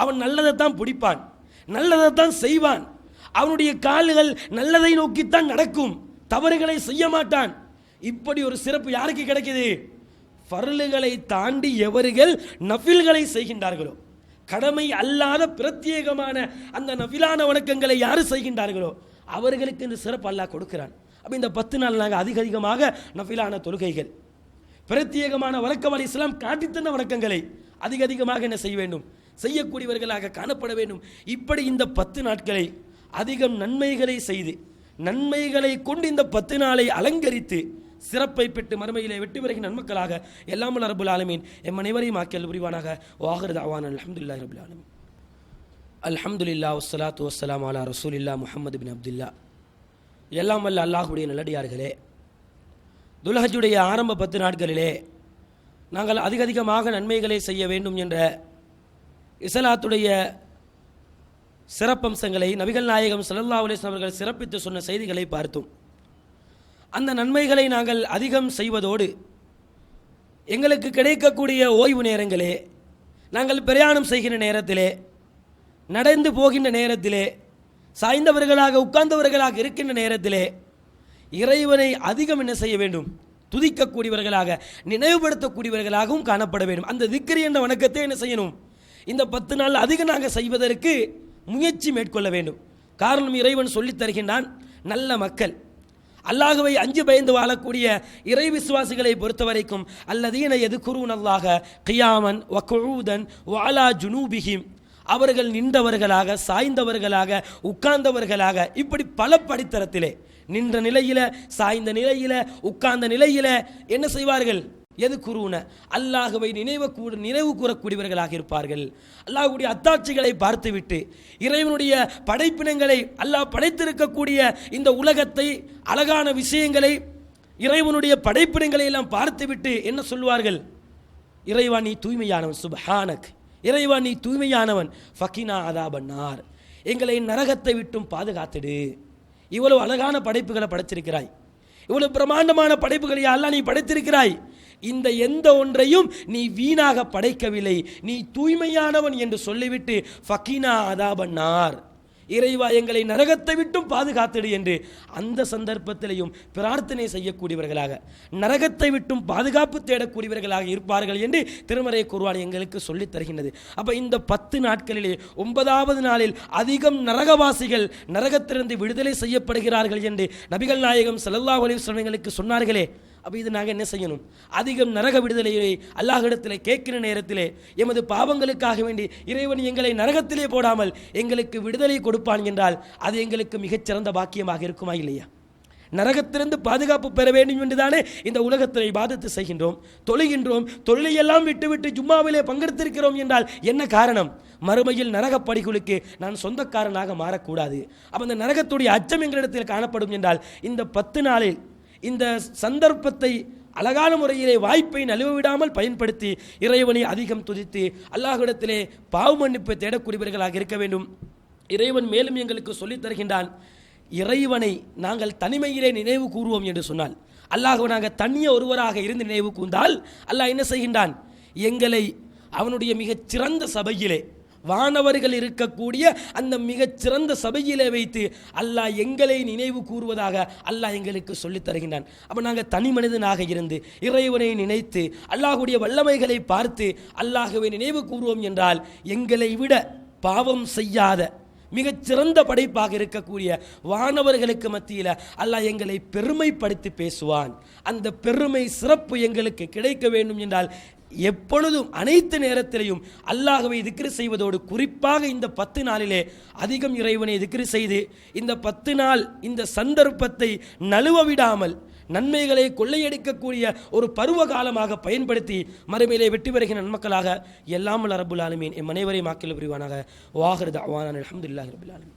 அவன் நல்லதைத்தான் பிடிப்பான், நல்லதைத்தான் செய்வான். அவனுடைய கால்கள் நல்லதை நோக்கித்தான் நடக்கும், தவறுகளை செய்ய மாட்டான். இப்படி ஒரு சிறப்பு யாருக்கு கிடைக்குது, ஃபர்லுகளை தாண்டி எவர்கள் நஃபில்களை செய்கின்றார்களோ, கடமை அல்லாத பிரத்யேகமான அந்த நஃபிலான வணக்கங்களை யாரு செய்கின்றார்களோ அவர்களுக்கு இந்த சிறப்பு அல்லாஹ் கொடுக்கிறான். அப்போ இந்த 10 நாள் நாங்கள் அதிகமாக நஃபிலான தொழுகைகள், பிரத்யேகமான வணக்கம் இஸ்லாம் காட்டித்தந்த வணக்கங்களை அதிகமாக என்ன செய்ய வேண்டும், செய்யக்கூடியவர்களாக காணப்பட வேண்டும். இப்படி இந்த 10 நாட்களை அதிகம் நன்மைகளை செய்து, நன்மைகளை கொண்டு இந்த 10 நாளை அலங்கரித்து சிறப்பை பெற்று மறுமையிலே வெற்றி பெறுகிற நன்மக்களாக எல்லாம் வல்ல ரப்புல் ஆலமீன் எம் அனைவரையும் ஆக்கியல் புரிவானாக. வாஹிரு தஅவானா அல்ஹம்துலில்லாஹி ரப்பில் ஆலமீன். அல்ஹம்துலில்லாஹ் வஸ்ஸலாத்து வஸ்ஸலாமு அலா ரசூலில்லாஹ் முஹம்மது பின் அப்துல்லா. எல்லாம் வல்ல அல்லாஹ்வுடைய நல்லடியார்களே, துல்ஹஜ்ஜுடைய ஆரம்ப 10 நாட்களிலே நாங்கள் அதிகமாக நன்மைகளை செய்ய வேண்டும் என்ற இஸ்லாத்துடைய சிறப்பம்சங்களை நபிகள் நாயகம் ஸல்லல்லாஹு அலைஹி வஸல்லம் அவர்கள் சிறப்பித்து சொன்ன செய்திகளை பார்த்தோம். அந்த நன்மைகளை நாங்கள் அதிகம் செய்வதோடு எங்களுக்கு கிடைக்கக்கூடிய ஓய்வு நேரங்களே, நாங்கள் பிரயாணம் செய்கின்ற நேரத்திலே, நடந்து போகின்ற நேரத்திலே, சாய்ந்தவர்களாக உட்கார்ந்தவர்களாக இருக்கின்ற நேரத்திலே இறைவனை அதிகம் என்ன செய்ய வேண்டும், துதிக்கக்கூடியவர்களாக, நினைவுபடுத்தக்கூடியவர்களாகவும் காணப்பட வேண்டும். அந்த திக்ர் என்ற வணக்கத்தை என்ன செய்யணும், இந்த 10 நாள் அதிகம் நாங்கள் செய்வதற்கு முயற்சி மேற்கொள்ள வேண்டும். காரணம், இறைவன் சொல்லித் தருகின்றான், நல்ல மக்கள், அல்லாஹ்வை அஞ்சு பயந்து வாழக்கூடிய இறை விசுவாசிகளை பொறுத்த வரைக்கும் அல்லதீன யதுகுரூனல்லாஹ கியாமன் வ குஊதன் வ அலா ஜுனூபிஹிம், அவர்கள் நின்றவர்களாக, சாய்ந்தவர்களாக, உட்கார்ந்தவர்களாக, இப்படி பல படித்தரத்திலே நின்ற நிலையில, சாய்ந்த நிலையில, உட்கார்ந்த நிலையில என்ன செய்வார்கள், எதுகுரூன, அல்லாஹ்வை நினைவு கூறக்கூடியவர்களாக இருப்பார்கள். அல்லாஹ்வுடைய அத்தாட்சிகளை பார்த்துவிட்டு, இறைவனுடைய படைப்பினங்களை, அல்லாஹ் படைத்திருக்கக்கூடிய இந்த உலகத்தை, அழகான விஷயங்களை, இறைவனுடைய படைப்பினங்களை எல்லாம் பார்த்துவிட்டு என்ன சொல்வார்கள், இறைவா நீ தூய்மையானவன், சுப்ஹானக், இறைவா நீ தூய்மையானவன், ஃபகினா அதாபன்னார், எங்களை நரகத்தை விட்டும் பாதுகாத்துடு. இவ்வளவு அழகான படைப்புகளை படைச்சிருக்கிறாய், இவ்வளவு பிரமாண்டமான படைப்புகளை அல்லாஹ் நீ படைத்திருக்கிறாய். இந்த எந்த ஒன்றையும் நீ வீணாக படைக்கவில்லை, நீ தூய்மையானவன் என்று சொல்லிவிட்டு ஃபக்கீனா அதாபன்னார், இறைவா எங்களை நரகத்தை விட்டும் பாதுகாத்திடு என்று அந்த சந்தர்ப்பத்திலையும் பிரார்த்தனை செய்யக்கூடியவர்களாக, நரகத்தை விட்டும் பாதுகாப்பு தேடக்கூடியவர்களாக இருப்பார்கள் என்று திருமறை குர்ஆன் எங்களுக்கு சொல்லித் தருகின்றது. அப்போ இந்த 10 நாட்களிலே 9வது நாளில் அதிகம் நரகவாசிகள் நரகத்திலிருந்து விடுதலை செய்யப்படுகிறார்கள் என்று நபிகள் நாயகம் ஸல்லல்லாஹு அலைஹி வஸல்லம் எங்களுக்கு சொன்னார்களே. அப்போ இது நாங்கள் என்ன செய்யணும்? அதிகம் நரக விடுதலையை அல்லாஹ்விடத்திலே கேட்கிற நேரத்திலே எமது பாவங்களுக்காக வேண்டி இறைவன் எங்களை நரகத்திலே போடாமல் எங்களுக்கு விடுதலை கொடுப்பான் என்றால் அது எங்களுக்கு மிகச்சிறந்த பாக்கியமாக இருக்குமா இல்லையா? நரகத்திலிருந்து பாதுகாப்பு பெற வேண்டும் என்றுதானே இந்த உலகத்தில் இபாதத்து செய்கின்றோம், தொழுகின்றோம். தொழிலையெல்லாம் விட்டுவிட்டு ஜும்மாவிலே பங்கெடுத்திருக்கிறோம் என்றால் என்ன காரணம்? மறுமையில் நரகப்படிகளுக்கு நான் சொந்தக்காரனாக மாறக்கூடாது. அப்போ அந்த நரகத்துடைய அச்சம் எங்களிடத்தில் காணப்படும் என்றால் இந்த 10 நாளில் இந்த சந்தர்ப்பத்தை அழகான முறையிலே வாய்ப்பை நழுவவிடாமல் பயன்படுத்தி இறைவனை அதிகம் துதித்து அல்லாஹ்விடத்திலே பாவ மன்னிப்பை தேடக்கூடியவர்களாக இருக்க வேண்டும். இறைவன் மேலும் எங்களுக்கு சொல்லித் தருகின்றான், இறைவனை நாங்கள் தனிமையிலே நினைவு கூறுவோம் என்று சொன்னால், அல்லாஹ்வை நாங்கள் தனிய ஒருவராக இருந்து நினைவு கூர்ந்தால் அல்லாஹ் என்ன செய்கின்றான்? எங்களை அவனுடைய மிகச் சிறந்த சபையிலே, வானவர்கள் இருக்கக்கூடிய அந்த மிகச்சிறந்த சபையிலே வைத்து அல்லாஹ் எங்களை நினைவு கூறுவதாக அல்லாஹ் எங்களுக்கு சொல்லித் தருகின்றான். அப்போ நாங்கள் தனி மனிதனாக இருந்து இறைவனை நினைத்து அல்லாஹுடைய வல்லமைகளை பார்த்து அல்லாஹ்வை நினைவு கூறுவோம் என்றால் எங்களை விட பாவம் செய்யாத மிகச்சிறந்த படைப்பாக இருக்கக்கூடிய வானவர்களுக்கு மத்தியில் அல்லாஹ் எங்களை பெருமைப்படுத்தி பேசுவான். அந்த பெருமை சிறப்பு எங்களுக்கு கிடைக்க வேண்டும் என்றால் எப்பொழுதும் அனைத்து நேரத்திலையும் அல்லாஹ்வை திக்ர் செய்வதோடு குறிப்பாக இந்த 10 நாளிலே அதிகம் இறைவனை திக்ர் செய்து இந்த 10 நாள் இந்த சந்தர்ப்பத்தை நழுவ விடாமல் நன்மைகளை கொள்ளையடிக்கக்கூடிய ஒரு பருவ காலமாக பயன்படுத்தி மறுமையிலே வெற்றி பெறுகிற நன்மக்களாக எல்லாம் வல்ல ரப்புல் ஆலமீன் எம் அனைவரையும் ஆக்கில் புரிவானாக. வாஹிர் தஅவானா அல்ஹம்துலில்லாஹி ரப்பில் ஆலமீன்.